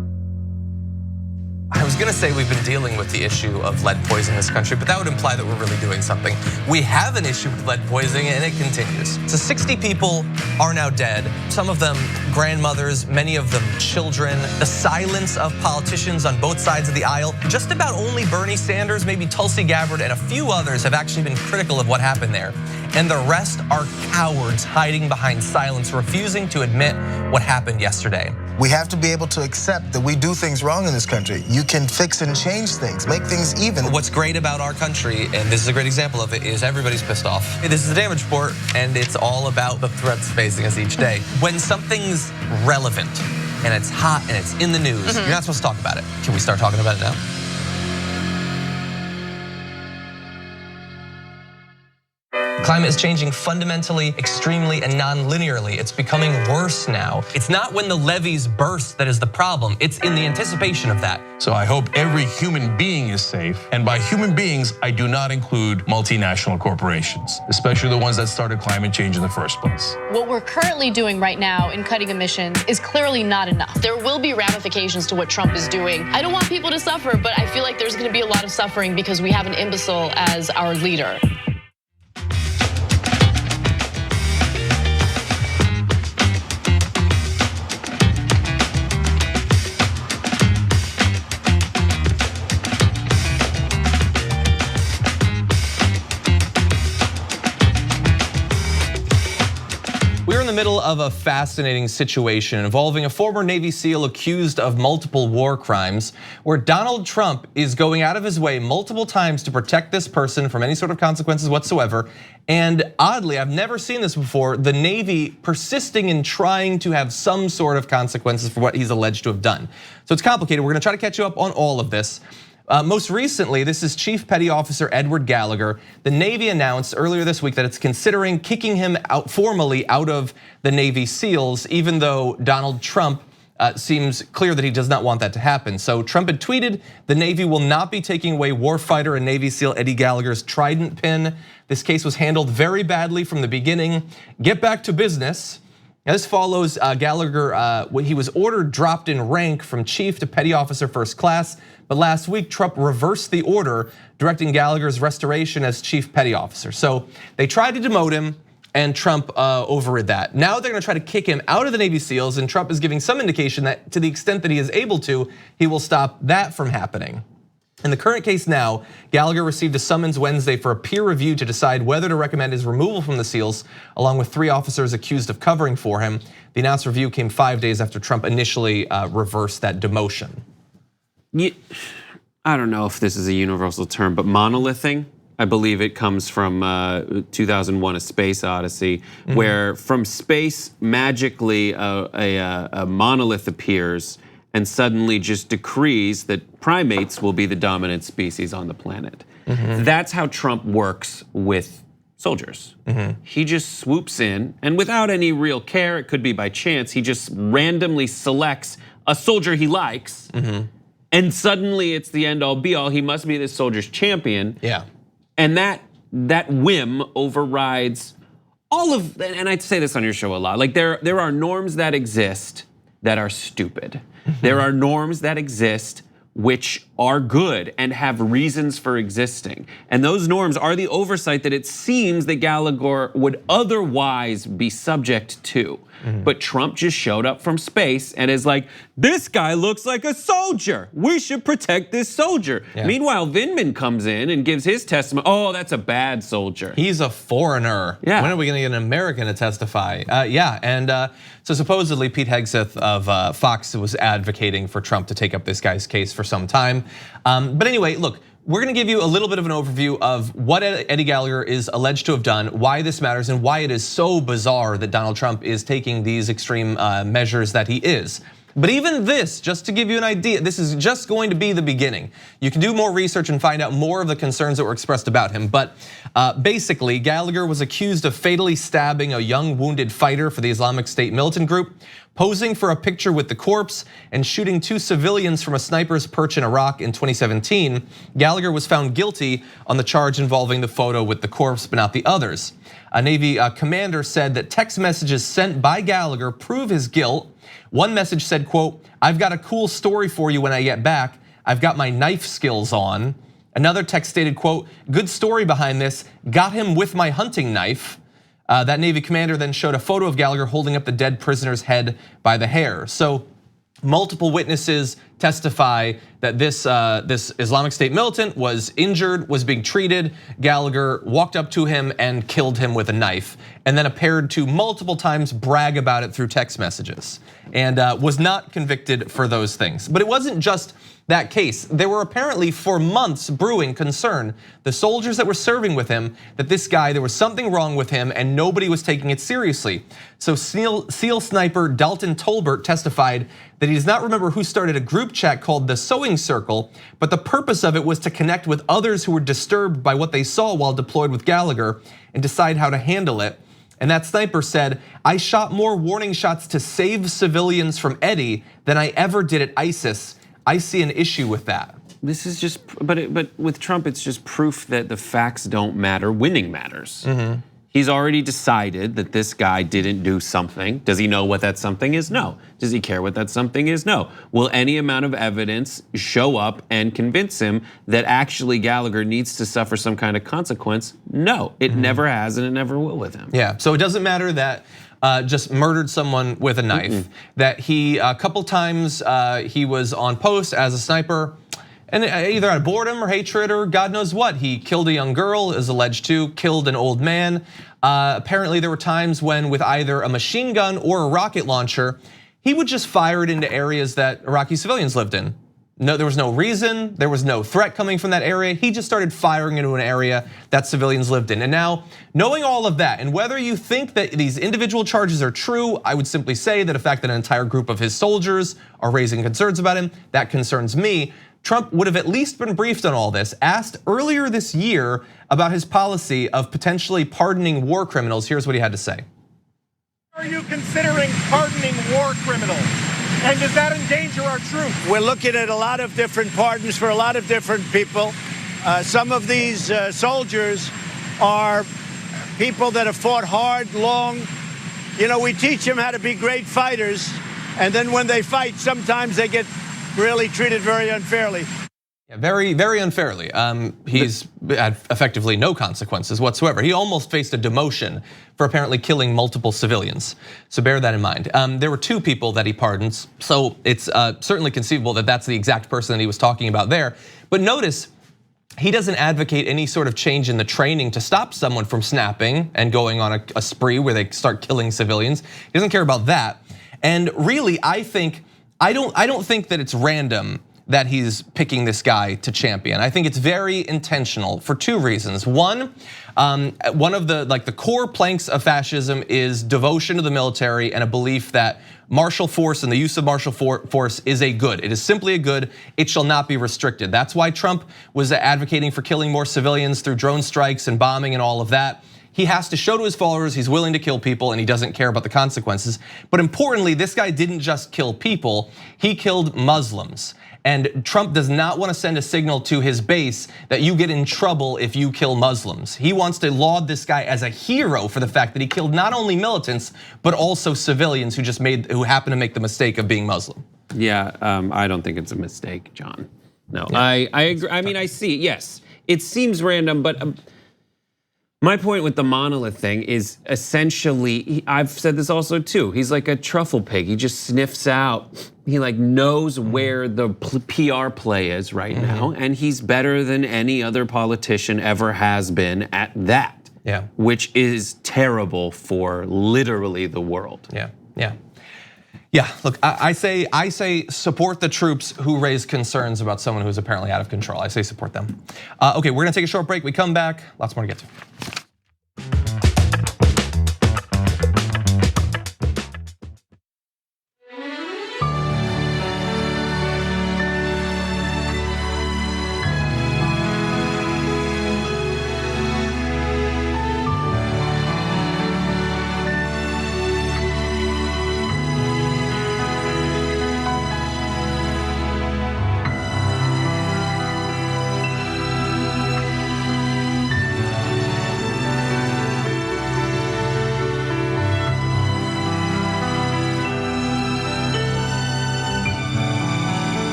I was gonna say we've been dealing with the issue of lead poisoning in this country, but that would imply that we're really doing something. We have an issue with lead poisoning and it continues. So 60 people are now dead. Some of them grandmothers, many of them children. The silence of politicians on both sides of the aisle. Just about only Bernie Sanders, maybe Tulsi Gabbard, and a few others have actually been critical of what happened there. And the rest are cowards hiding behind silence, refusing to admit what happened yesterday. We have to be able to accept that we do things wrong in this country. You can fix and change things, make things even. What's great about our country, and this is a great example of it, is everybody's pissed off. This is The Damage Report, and it's all about the threats facing us each day. When something's relevant, and it's hot, and it's in the news, you're not supposed to talk about it. Can we start talking about it now? Climate is changing fundamentally, extremely, and non-linearly. It's becoming worse now. It's not when the levees burst that is the problem. It's in the anticipation of that. So I hope every human being is safe. And by human beings, I do not include multinational corporations, especially the ones that started climate change in the first place. What we're currently doing right now in cutting emissions is clearly not enough. There will be ramifications to what Trump is doing. I don't want people to suffer, but I feel like there's gonna be a lot of suffering because we have an imbecile as our leader. We're in the middle of a fascinating situation involving a former Navy SEAL accused of multiple war crimes, where Donald Trump is going out of his way multiple times to protect this person from any sort of consequences whatsoever. And oddly, I've never seen this before, the Navy persisting in trying to have some sort of consequences for what he's alleged to have done. So it's complicated. We're gonna try to catch you up on all of this. Most recently, this is Chief Petty Officer Edward Gallagher. The Navy announced earlier this week that it's considering kicking him out formally out of the Navy SEALs, even though Donald Trump seems clear that he does not want that to happen. So Trump had tweeted, the Navy will not be taking away warfighter and Navy SEAL Eddie Gallagher's Trident pin. This case was handled very badly from the beginning. Get back to business. Now this follows Gallagher, when he was ordered dropped in rank from chief to petty officer first class. But last week, Trump reversed the order, directing Gallagher's restoration as chief petty officer. So they tried to demote him, and Trump overrid that. Now they're gonna try to kick him out of the Navy SEALs, and Trump is giving some indication that to the extent that he is able to, he will stop that from happening. In the current case now, Gallagher received a summons Wednesday for a peer review to decide whether to recommend his removal from the SEALs, along with 3 officers accused of covering for him. The announced review came 5 days after Trump initially reversed that demotion. I don't know if this is a universal term, but monolithing, I believe it comes from 2001: A Space Odyssey, where from space magically a monolith appears and suddenly just decrees that primates will be the dominant species on the planet. That's how Trump works with soldiers. He just swoops in, and without any real care, it could be by chance, he just randomly selects a soldier he likes, and suddenly it's the end all be all. He must be this soldier's champion. Yeah. And that whim overrides all of, and I say this on your show a lot, like there are norms that exist that are stupid. There are norms that exist which are good and have reasons for existing. And those norms are the oversight that it seems that Gallagher would otherwise be subject to. But Trump just showed up from space and is like, this guy looks like a soldier. We should protect this soldier. Yeah. Meanwhile, Vindman comes in and gives his testimony. Oh, that's a bad soldier. He's a foreigner. Yeah. When are we gonna get an American to testify? Yeah, and so supposedly Pete Hegseth of Fox was advocating for Trump to take up this guy's case for some time. But anyway, look, we're gonna give you a little bit of an overview of what Eddie Gallagher is alleged to have done, why this matters, and why it is so bizarre that Donald Trump is taking these extreme measures that he is. But even this, just to give you an idea, this is just going to be the beginning. You can do more research and find out more of the concerns that were expressed about him. But basically, Gallagher was accused of fatally stabbing a young wounded fighter for the Islamic State militant group, posing for a picture with the corpse, and shooting 2 civilians from a sniper's perch in Iraq in 2017. Gallagher was found guilty on the charge involving the photo with the corpse, but not the others. A Navy commander said that text messages sent by Gallagher prove his guilt. One message said, quote, "I've got a cool story for you when I get back. I've got my knife skills on." Another text stated, quote, "Good story behind this. Got him with my hunting knife." That Navy commander then showed a photo of Gallagher holding up the dead prisoner's head by the hair. So multiple witnesses testify that this Islamic State militant was injured, was being treated. Gallagher walked up to him and killed him with a knife, and then appeared to multiple times brag about it through text messages, and was not convicted for those things. But it wasn't just that case. There were apparently for months brewing concern, the soldiers that were serving with him, that this guy, there was something wrong with him and nobody was taking it seriously. So SEAL sniper Dalton Tolbert testified that he does not remember who started a group chat called the Sewing Circle, but the purpose of it was to connect with others who were disturbed by what they saw while deployed with Gallagher and decide how to handle it. And that sniper said, "I shot more warning shots to save civilians from Eddie than I ever did at ISIS. I see an issue with that." This is just, but with Trump, it's just proof that the facts don't matter, winning matters. He's already decided that this guy didn't do something. Does he know what that something is? No. Does he care what that something is? No. Will any amount of evidence show up and convince him that actually Gallagher needs to suffer some kind of consequence? No, it never has and it never will with him. Yeah, so it doesn't matter that just murdered someone with a knife, that he, a couple times he was on post as a sniper, And either out of boredom or hatred or God knows what. He killed a young girl, is alleged to, killed an old man. Apparently there were times when with either a machine gun or a rocket launcher, he would just fire it into areas that Iraqi civilians lived in. No, there was no reason, there was no threat coming from that area. He just started firing into an area that civilians lived in. And now, knowing all of that, and whether you think that these individual charges are true, I would simply say that the fact that an entire group of his soldiers are raising concerns about him, that concerns me. Trump would have at least been briefed on all this, asked earlier this year about his policy of potentially pardoning war criminals. Here's what he had to say. Are you considering pardoning war criminals? And does that endanger our troops? We're looking at a lot of different pardons for a lot of different people. Some of these soldiers are people that have fought hard, long. You know, we teach them how to be great fighters, and then when they fight, sometimes they get really treated very unfairly. Yeah, very unfairly. He's had effectively no consequences whatsoever. He almost faced a demotion for apparently killing multiple civilians. So bear that in mind. There were 2 people that he pardons, so it's certainly conceivable that that's the exact person that he was talking about there. But notice, he doesn't advocate any sort of change in the training to stop someone from snapping and going on a spree where they start killing civilians. He doesn't care about that. And really, I don't think that it's random that he's picking this guy to champion. I think it's very intentional for 2 reasons. One of the core planks of fascism is devotion to the military and a belief that martial force and the use of martial force is a good. It is simply a good. It shall not be restricted. That's why Trump was advocating for killing more civilians through drone strikes and bombing and all of that. He has to show to his followers he's willing to kill people and he doesn't care about the consequences. But importantly, this guy didn't just kill people, he killed Muslims. And Trump does not want to send a signal to his base that you get in trouble if you kill Muslims. He wants to laud this guy as a hero for the fact that he killed not only militants, but also civilians who happened to make the mistake of being Muslim. Yeah, I don't think it's a mistake, John. No, yeah. I agree. I mean, I see, yes, it seems random, but my point with the monolith thing is essentially, I've said this also too, he's like a truffle pig. He just sniffs out, he like knows where the PR play is right now, and he's better than any other politician ever has been at that. Yeah. Which is terrible for literally the world. Yeah, look, I say support the troops who raise concerns about someone who's apparently out of control. I say support them. Okay, we're gonna take a short break. We come back, lots more to get to.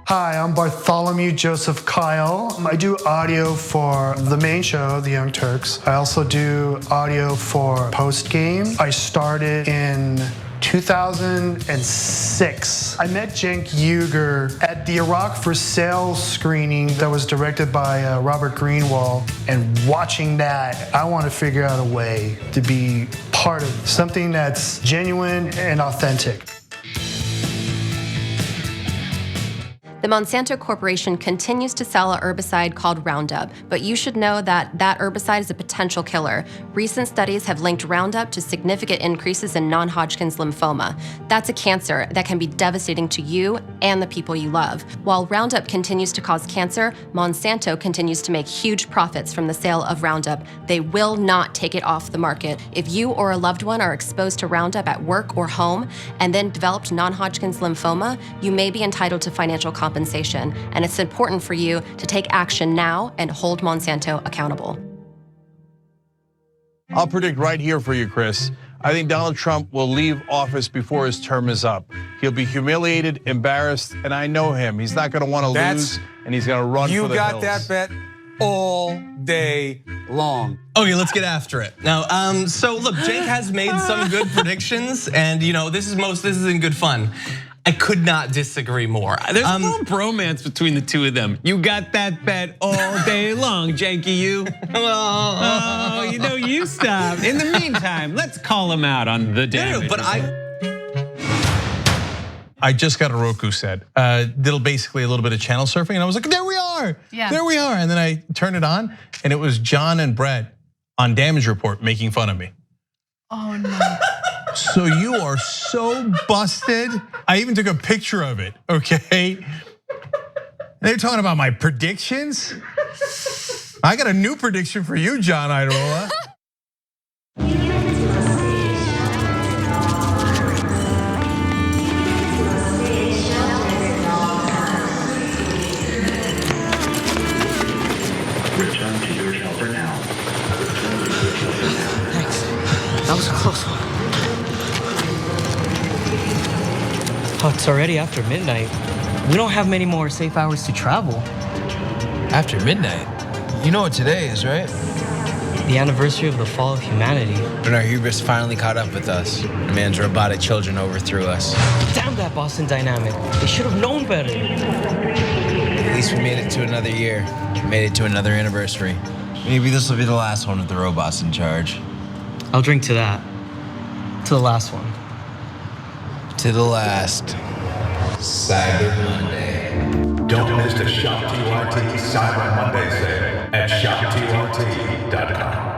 Hi, I'm Bartholomew Joseph Kyle. I do audio for the main show, The Young Turks. I also do audio for Post Game. I started in 2006. I met Cenk Uygur at the Iraq for Sale screening that was directed by Robert Greenwald. And watching that, I want to figure out a way to be part of something that's genuine and authentic. The Monsanto Corporation continues to sell a herbicide called Roundup, but you should know that that herbicide is a potential killer. Recent studies have linked Roundup to significant increases in non-Hodgkin's lymphoma. That's a cancer that can be devastating to you and the people you love. While Roundup continues to cause cancer, Monsanto continues to make huge profits from the sale of Roundup. They will not take it off the market. If you or a loved one are exposed to Roundup at work or home and then developed non-Hodgkin's lymphoma, you may be entitled to financial compensation, and it's important for you to take action now and hold Monsanto accountable. I'll predict right here for you, Chris. I think Donald Trump will leave office before his term is up. He'll be humiliated, embarrassed, and I know him. He's not going to want to lose, and he's going to run for the hills. You got that bet all day long. Okay, let's get after it. Now, so look, Jake has made some good predictions, and this is in good fun. I could not disagree more. There's a little bromance between the two of them. You got that bet all day long, Janky, you. Oh, you stop. In the meantime, let's call him out on the damage. But I just got a Roku set. Did basically a little bit of channel surfing, and I was like, there we are. Yeah. There we are. And then I turned it on, and it was John and Brett on Damage Report making fun of me. Oh no. So you are so busted. I even took a picture of it, okay? They're talking about my predictions. I got a new prediction for you, John Idarola. Return to your shelter now. Thanks. That was a close one. Oh, it's already after midnight. We don't have many more safe hours to travel. After midnight? You know what today is, right? The anniversary of the fall of humanity. When our hubris finally caught up with us. Man's robotic children overthrew us. Damn that Boston Dynamic. They should have known better. At least we made it to another year. Made it to another anniversary. Maybe this will be the last one with the robots in charge. I'll drink to that. To the last one. To the last. Cyber Monday. Don't miss the Shop TYT Cyber Monday sale at shoptyt.com.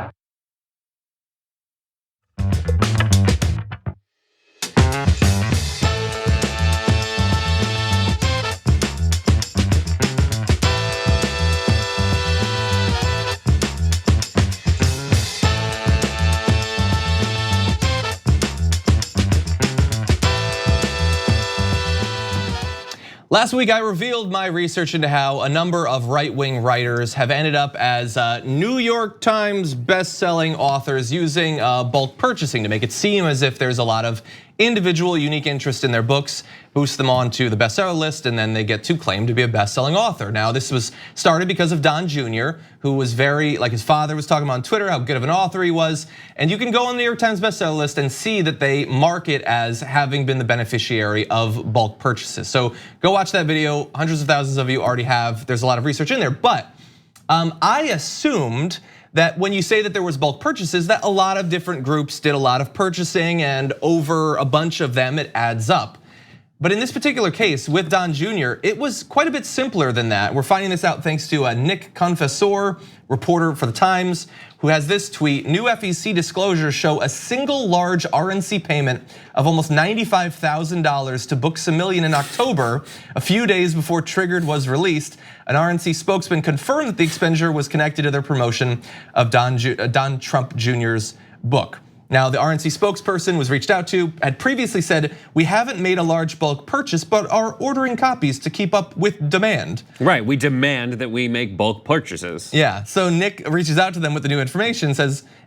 Last week, I revealed my research into how a number of right-wing writers have ended up as New York Times best-selling authors using bulk purchasing to make it seem as if there's a lot of individual unique interest in their books, boost them onto the bestseller list, and then they get to claim to be a best-selling author. Now, this was started because of Don Jr., who was very, like his father was talking about on Twitter, how good of an author he was. And you can go on the New York Times bestseller list and see that they mark it as having been the beneficiary of bulk purchases. So go watch that video. Hundreds of thousands of you already have. There's a lot of research in there. But I assumed that when you say that there was bulk purchases, that a lot of different groups did a lot of purchasing, and over a bunch of them, it adds up. But in this particular case with Don Jr., it was quite a bit simpler than that. We're finding this out thanks to Nick Confessor, reporter for the Times, who has this tweet: new FEC disclosures show a single large RNC payment of almost $95,000 to Books-A-Million in October, a few days before Triggered was released. An RNC spokesman confirmed that the expenditure was connected to their promotion of Don Trump Jr.'s book. Now, the RNC spokesperson was reached out to, had previously said, we haven't made a large bulk purchase, but are ordering copies to keep up with demand. Right, we demand that we make bulk purchases. Yeah, so Nick reaches out to them with the new information,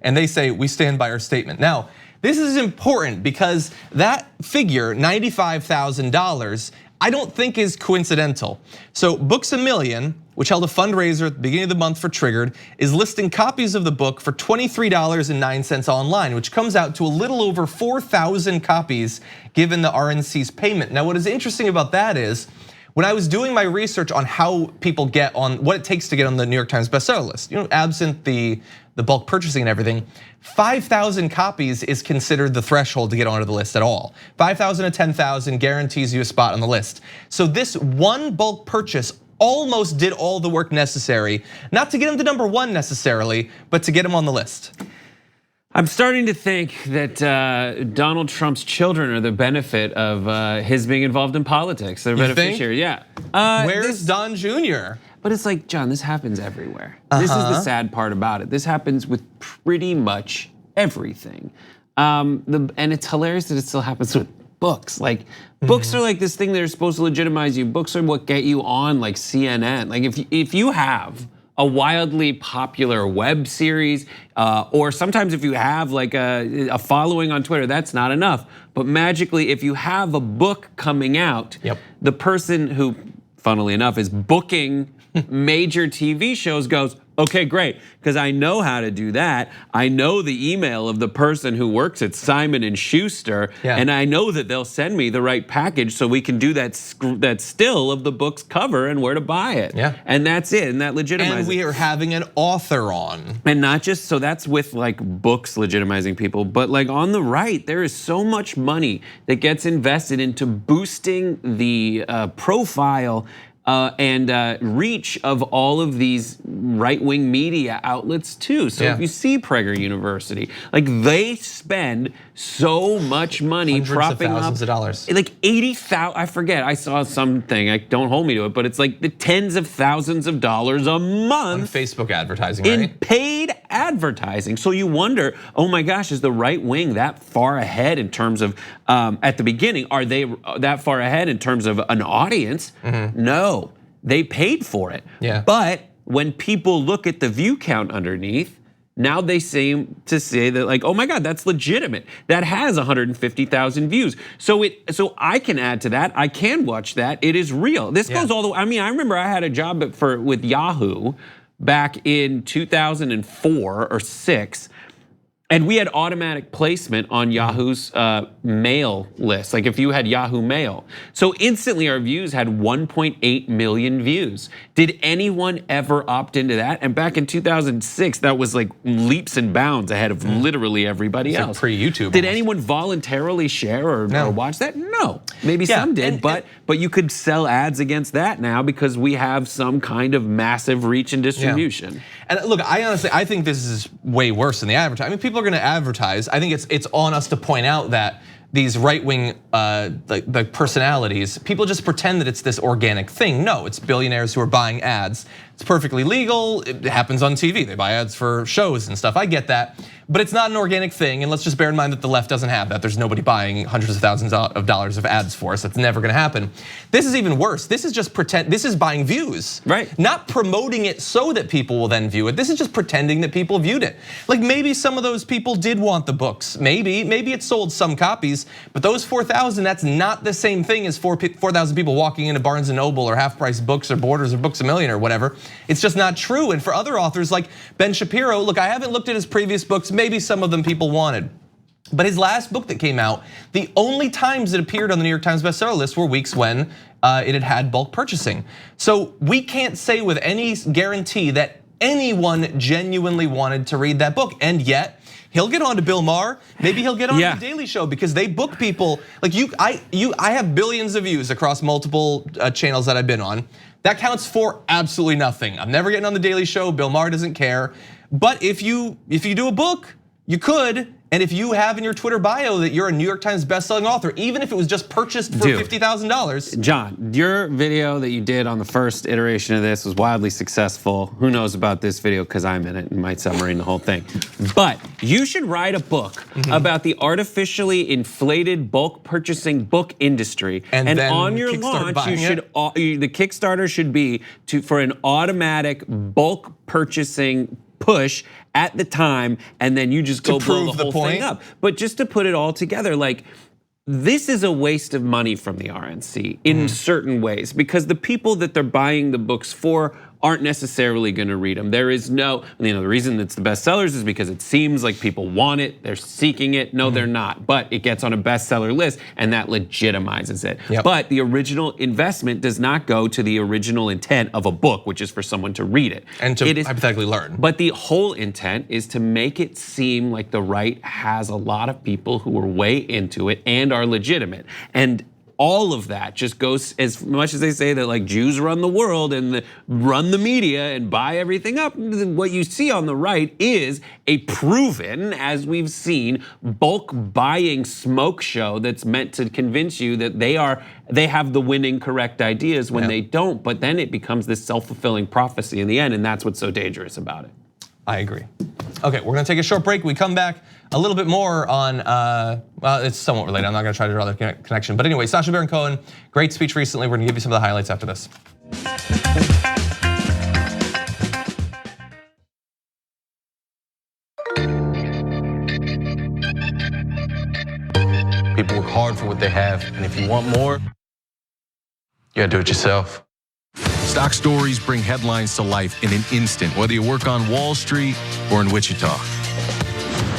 and they say, we stand by our statement. Now, this is important because that figure, $95,000, I don't think is coincidental. So Books-A-Million, which held a fundraiser at the beginning of the month for Triggered, is listing copies of the book for $23.09 online, which comes out to a little over 4,000 copies given the RNC's payment. Now, what is interesting about that is, when I was doing my research on how people get on, what it takes to get on the New York Times bestseller list, absent the bulk purchasing and everything, 5,000 copies is considered the threshold to get onto the list at all. 5,000 to 10,000 guarantees you a spot on the list. So this one bulk purchase almost did all the work necessary, not to get him to number one necessarily, but to get him on the list. I'm starting to think that Donald Trump's children are the benefit of his being involved in politics. They're beneficiary, yeah. Where's Don Jr.? But it's like, John, this happens everywhere. This is the sad part about it. This happens with pretty much everything. And it's hilarious that it still happens with books. Like, books are like this thing that are supposed to legitimize you. Books are what get you on like CNN. Like if you have a wildly popular web series, or sometimes if you have like a following on Twitter, that's not enough. But magically, if you have a book coming out, the person who, funnily enough, is booking major TV shows goes, okay, great, because I know how to do that. I know the email of the person who works at Simon & Schuster, and I know that they'll send me the right package so we can do that still of the book's cover and where to buy it. And that's it, and that legitimizes. And we are having an author on. And not just, so that's with like books legitimizing people, but like on the right, there is so much money that gets invested into boosting the profile and reach of all of these right-wing media outlets too. So if you see Prager University, like they spend so much money propping up thousands of dollars. Like 80,000, I forget, I saw something, don't hold me to it, but it's like the tens of thousands of dollars a month. On Facebook advertising, in right? paid advertising. So you wonder, oh my gosh, is the right wing that far ahead in terms of, at the beginning, are they that far ahead in terms of an audience? No, they paid for it. But when people look at the view count underneath, now they seem to say that like, oh my God, that's legitimate. That has 150,000 views. So I can add to that. I can watch that. It is real. This goes all the way. I mean, I remember I had a job with Yahoo back in 2004 or 6. And we had automatic placement on Yahoo's mail list, like if you had Yahoo Mail. So instantly our views had 1.8 million views. Did anyone ever opt into that? And back in 2006, that was like leaps and bounds ahead of literally everybody else. Like pre-YouTube. Did anyone voluntarily share or watch that? No. Maybe some did, but you could sell ads against that now because we have some kind of massive reach and distribution. And look, I think this is way worse than the advertising. I mean, people are going to advertise. I think it's on us to point out that these right-wing the personalities, people just pretend that it's this organic thing. No, it's billionaires who are buying ads. It's perfectly legal. It happens on TV. They buy ads for shows and stuff. I get that. But it's not an organic thing, and let's just bear in mind that the left doesn't have that. There's nobody buying hundreds of thousands of dollars of ads for us. That's never gonna happen. This is even worse. This is just pretend, this is buying views. Right. Not promoting it so that people will then view it. This is just pretending that people viewed it. Like maybe some of those people did want the books. Maybe it sold some copies, but those 4,000, that's not the same thing as 4,000 people walking into Barnes & Noble or Half Price Books or Borders or Books A Million or whatever. It's just not true. And for other authors like Ben Shapiro, look, I haven't looked at his previous books. Maybe some of them people wanted. But his last book that came out, the only times it appeared on the New York Times bestseller list were weeks when it had bulk purchasing. So we can't say with any guarantee that anyone genuinely wanted to read that book. And yet, he'll get on to Bill Maher. Maybe he'll get on to the Daily Show because they book people. Like I have billions of views across multiple channels that I've been on. That counts for absolutely nothing. I'm never getting on the Daily Show. Bill Maher doesn't care. But if you do a book, you could. And if you have in your Twitter bio that you're a New York Times bestselling author, even if it was just purchased for $50,000. John, your video that you did on the first iteration of this was wildly successful. Who knows about this video because I'm in it and might submarine the whole thing. But you should write a book about the artificially inflated bulk purchasing book industry. And on your launch, you should the Kickstarter should be for an automatic bulk purchasing push at the time, and then you just go blow the whole thing up. But just to put it all together, like this is a waste of money from the RNC in certain ways because the people that they're buying the books for aren't necessarily gonna read them. There is no, the reason it's the bestsellers is because it seems like people want it, they're seeking it. No, they're not, but it gets on a bestseller list and that legitimizes it. But the original investment does not go to the original intent of a book, which is for someone to read it. And to hypothetically learn. But the whole intent is to make it seem like the right has a lot of people who are way into it and are legitimate. And all of that just goes, as much as they say that like Jews run the world and run the media and buy everything up, what you see on the right is a proven, as we've seen, bulk buying smoke show that's meant to convince you that they have the winning correct ideas when they don't, but then it becomes this self-fulfilling prophecy in the end, and that's what's so dangerous about it. I agree. Okay, we're gonna take a short break. We come back a little bit more on, well, it's somewhat related. I'm not gonna try to draw the connection. But anyway, Sacha Baron Cohen, great speech recently. We're gonna give you some of the highlights after this. People work hard for what they have, and if you want more, you gotta do it yourself. Stock stories bring headlines to life in an instant, whether you work on Wall Street or in Wichita.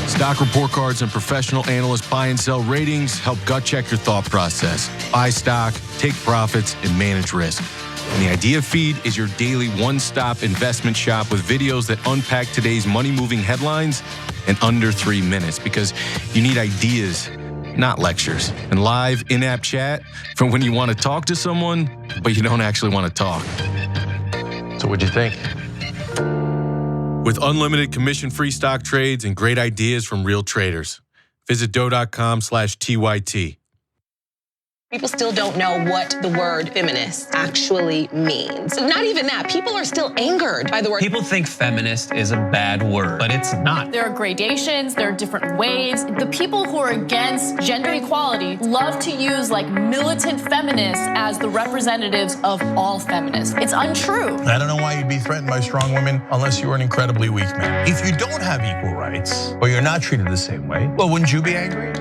Stock report cards and professional analyst buy and sell ratings help gut check your thought process. Buy stock, take profits, and manage risk. And the Idea Feed is your daily one-stop investment shop with videos that unpack today's money-moving headlines in under 3 minutes, because you need ideas, not lectures. And live in-app chat from when you want to talk to someone, but you don't actually want to talk. So what'd you think? With unlimited commission-free stock trades and great ideas from real traders. Visit doe.com/TYT. People still don't know what the word feminist actually means. Not even that, people are still angered by the word. People think feminist is a bad word, but it's not. There are gradations, there are different ways. The people who are against gender equality love to use like militant feminists as the representatives of all feminists. It's untrue. I don't know why you'd be threatened by strong women unless you were an incredibly weak man. If you don't have equal rights, or you're not treated the same way, well, wouldn't you be angry?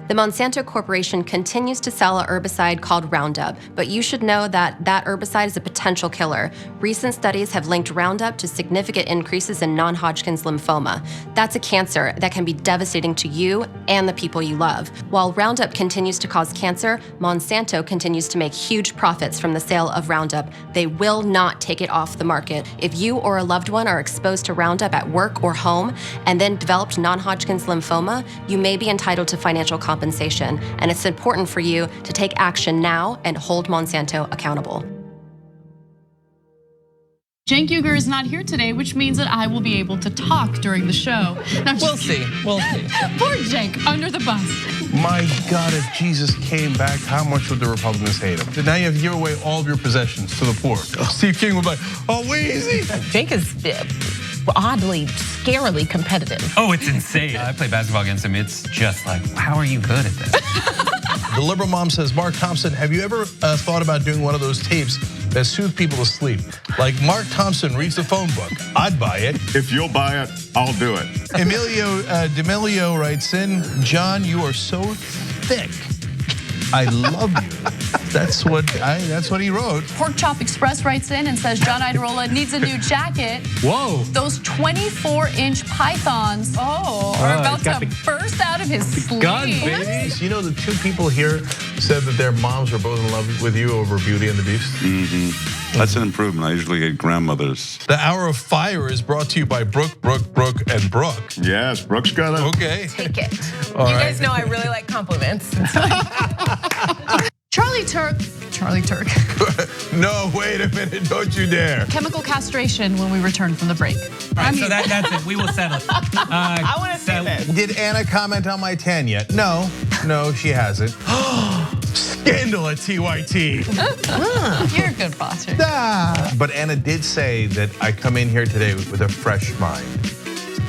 The Monsanto Corporation continues to sell a herbicide called Roundup, but you should know that that herbicide is a potential killer. Recent studies have linked Roundup to significant increases in non-Hodgkin's lymphoma. That's a cancer that can be devastating to you and the people you love. While Roundup continues to cause cancer, Monsanto continues to make huge profits from the sale of Roundup. They will not take it off the market. If you or a loved one are exposed to Roundup at work or home and then developed non-Hodgkin's lymphoma, you may be entitled to financial compensation, and it's important for you to take action now and hold Monsanto accountable. Cenk Uygur is not here today, which means that I will be able to talk during the show. No, We'll see. Poor Cenk, under the bus. My God, if Jesus came back, how much would the Republicans hate him? Now you have to give away all of your possessions to the poor. Steve King would be like, oh, Weezy. Cenk is oddly, scarily competitive. Oh, it's insane. I play basketball against him. It's just like, how are you good at this? The liberal mom says, Mark Thompson, have you ever thought about doing one of those tapes that soothe people to sleep? Like Mark Thompson reads the phone book. I'd buy it. If you'll buy it, I'll do it. Emilio D'Amelio writes in, John, you are so thick. I love you. That's what he wrote. Pork Chop Express writes in and says John Idarola needs a new jacket. Whoa. Those 24-inch pythons are about to burst out of his sleeve. Gun, baby. You know, the two people here said that their moms were both in love with you over Beauty and the Beast. That's an improvement. I usually get grandmothers. The Hour of Fire is brought to you by Brooke, and Brooke. Yes, Brooke's got it. Okay. Take it. All you right. guys know I really like compliments. Charlie Turk. No, wait a minute, don't you dare. Chemical castration when we return from the break. All right, so that's it. We will settle it. I want to see this. Did Anna comment on my tan yet? No, she hasn't. Scandal at TYT. You're a good bosser. But Anna did say that I come in here today with a fresh mind.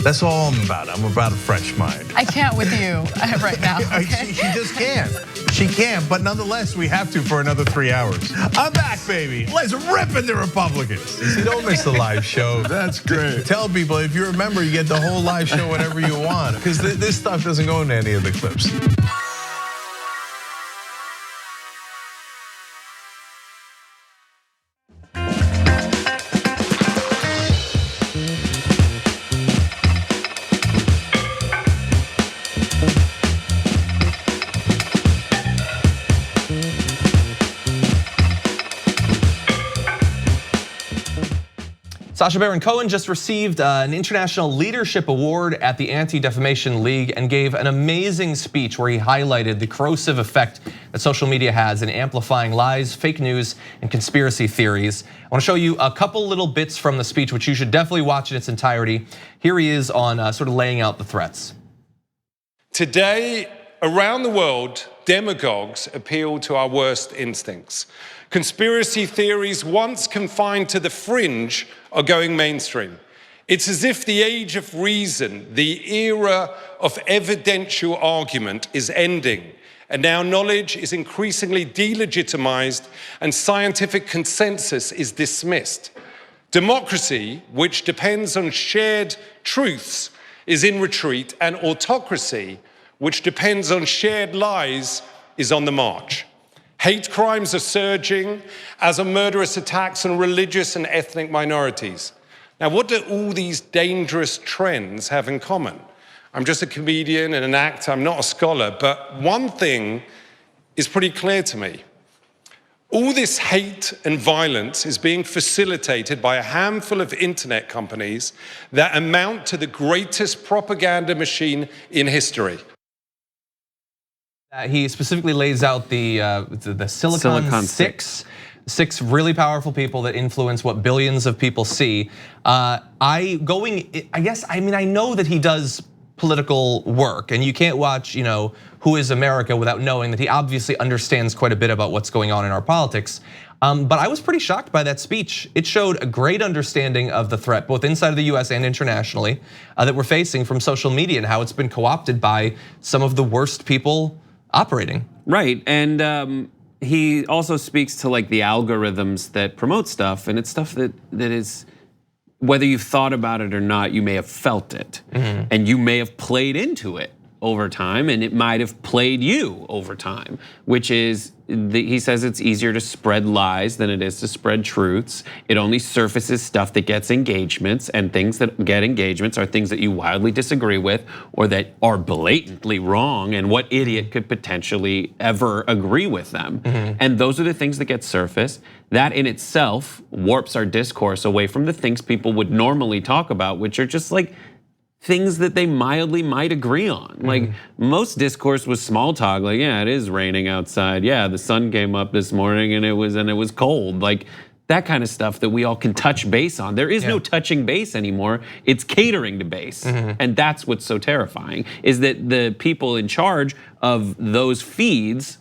That's all I'm about. I'm about a fresh mind. I can't with you right now. Okay? She just can't. She can't, but nonetheless, we have to for another 3 hours. I'm back, baby. Let's rip in the Republicans. See, don't miss the live show. That's great. Tell people, if you're a member, you get the whole live show whenever you want, because this stuff doesn't go into any of the clips. Sacha Baron Cohen just received an International Leadership Award at the Anti-Defamation League and gave an amazing speech where he highlighted the corrosive effect that social media has in amplifying lies, fake news, and conspiracy theories. I want to show you a couple little bits from the speech, which you should definitely watch in its entirety. Here he is on sort of laying out the threats. Today, around the world, demagogues appeal to our worst instincts. Conspiracy theories, once confined to the fringe, are going mainstream. It's as if the age of reason, the era of evidential argument is ending, and now knowledge is increasingly delegitimized and scientific consensus is dismissed. Democracy, which depends on shared truths, is in retreat, and autocracy, which depends on shared lies, is on the march. Hate crimes are surging, as are murderous attacks on religious and ethnic minorities. Now, what do all these dangerous trends have in common? I'm just a comedian and an actor, I'm not a scholar, but one thing is pretty clear to me. All this hate and violence is being facilitated by a handful of internet companies that amount to the greatest propaganda machine in history. He specifically lays out the Silicon Six. 6 really powerful people that influence what billions of people see. I know that he does political work, and you can't watch, Who is America without knowing that he obviously understands quite a bit about what's going on in our politics. But I was pretty shocked by that speech. It showed a great understanding of the threat, both inside of the US and internationally, that we're facing from social media and how it's been co-opted by some of the worst people operating. Right, and he also speaks to like the algorithms that promote stuff, and it's stuff that is, whether you've thought about it or not, you may have felt it, and you may have played into it over time, and it might have played you over time, which is, he says it's easier to spread lies than it is to spread truths. It only surfaces stuff that gets engagements, and things that get engagements are things that you wildly disagree with or that are blatantly wrong, and what idiot could potentially ever agree with them? And those are the things that get surfaced. That in itself warps our discourse away from the things people would normally talk about, which are just like things that they mildly might agree on. Like most discourse was small talk, like, yeah, it is raining outside. Yeah, the sun came up this morning and it was cold. Like that kind of stuff that we all can touch base on. There is no touching base anymore. It's catering to base. And that's what's so terrifying, is that the people in charge of those feeds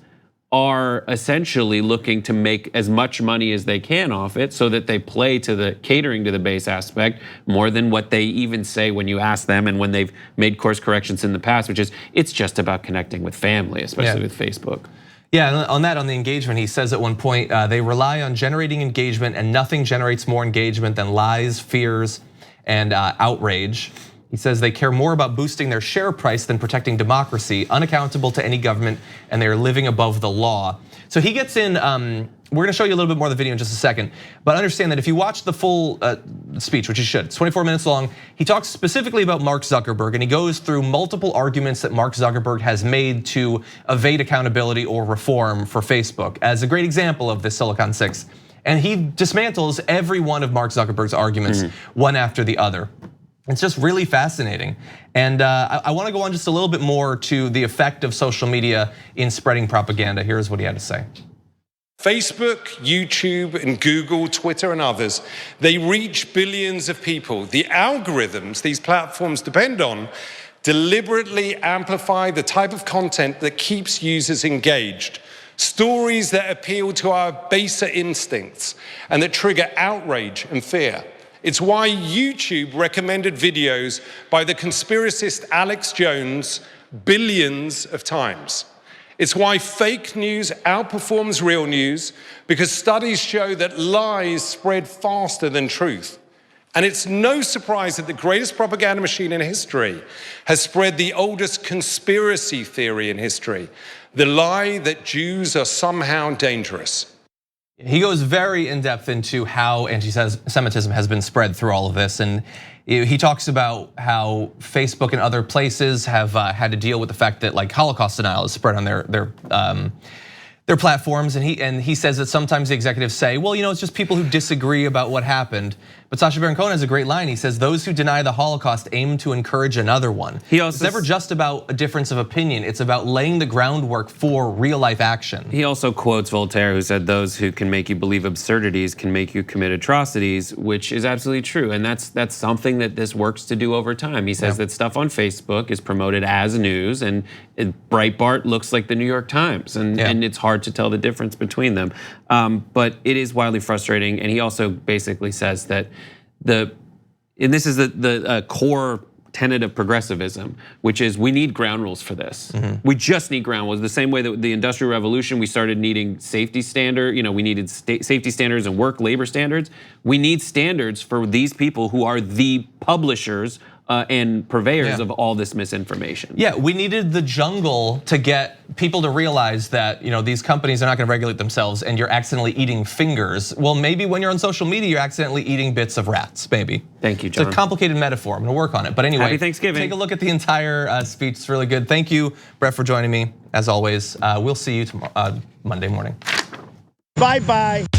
are essentially looking to make as much money as they can off it, so that they play to the catering to the base aspect more than what they even say when you ask them, and when they've made course corrections in the past, which is it's just about connecting with family, especially with Facebook. Yeah, on the engagement, he says at one point, they rely on generating engagement, and nothing generates more engagement than lies, fears, and outrage. He says they care more about boosting their share price than protecting democracy, unaccountable to any government, and they are living above the law. So he gets in, we're gonna show you a little bit more of the video in just a second, but understand that if you watch the full speech, which you should, it's 24 minutes long, he talks specifically about Mark Zuckerberg, and he goes through multiple arguments that Mark Zuckerberg has made to evade accountability or reform for Facebook, as a great example of the Silicon Six. And he dismantles every one of Mark Zuckerberg's arguments, one after the other. It's just really fascinating. And I wanna go on just a little bit more to the effect of social media in spreading propaganda. Here's what he had to say. Facebook, YouTube, and Google, Twitter, and others, they reach billions of people. The algorithms these platforms depend on deliberately amplify the type of content that keeps users engaged. Stories that appeal to our baser instincts and that trigger outrage and fear. It's why YouTube recommended videos by the conspiracist Alex Jones billions of times. It's why fake news outperforms real news, because studies show that lies spread faster than truth. And it's no surprise that the greatest propaganda machine in history has spread the oldest conspiracy theory in history, the lie that Jews are somehow dangerous. He goes very in depth into how anti-Semitism has been spread through all of this, and he talks about how Facebook and other places have had to deal with the fact that like Holocaust denial is spread on their platforms, and he says that sometimes the executives say, well, it's just people who disagree about what happened. But Sacha Baron Cohen has a great line. He says, those who deny the Holocaust aim to encourage another one. It's never just about a difference of opinion. It's about laying the groundwork for real life action. He also quotes Voltaire, who said, those who can make you believe absurdities can make you commit atrocities, which is absolutely true. And that's something that this works to do over time. He says that stuff on Facebook is promoted as news, and Breitbart looks like the New York Times, and it's hard to tell the difference between them. But it is wildly frustrating. And he also basically says that and this is the core tenet of progressivism, which is we need ground rules for this. We just need ground rules. The same way that the Industrial Revolution, we started needing safety standard, we needed safety standards and work labor standards. We need standards for these people who are the publishers and purveyors of all this misinformation. Yeah, we needed the jungle to get people to realize that these companies are not going to regulate themselves, and you're accidentally eating fingers. Well, maybe when you're on social media, you're accidentally eating bits of rats. Maybe. Thank you, John. It's a complicated metaphor. I'm going to work on it. But anyway, Happy Thanksgiving. Take a look at the entire speech. It's really good. Thank you, Brett, for joining me. As always, we'll see you tomorrow, Monday morning. Bye-bye.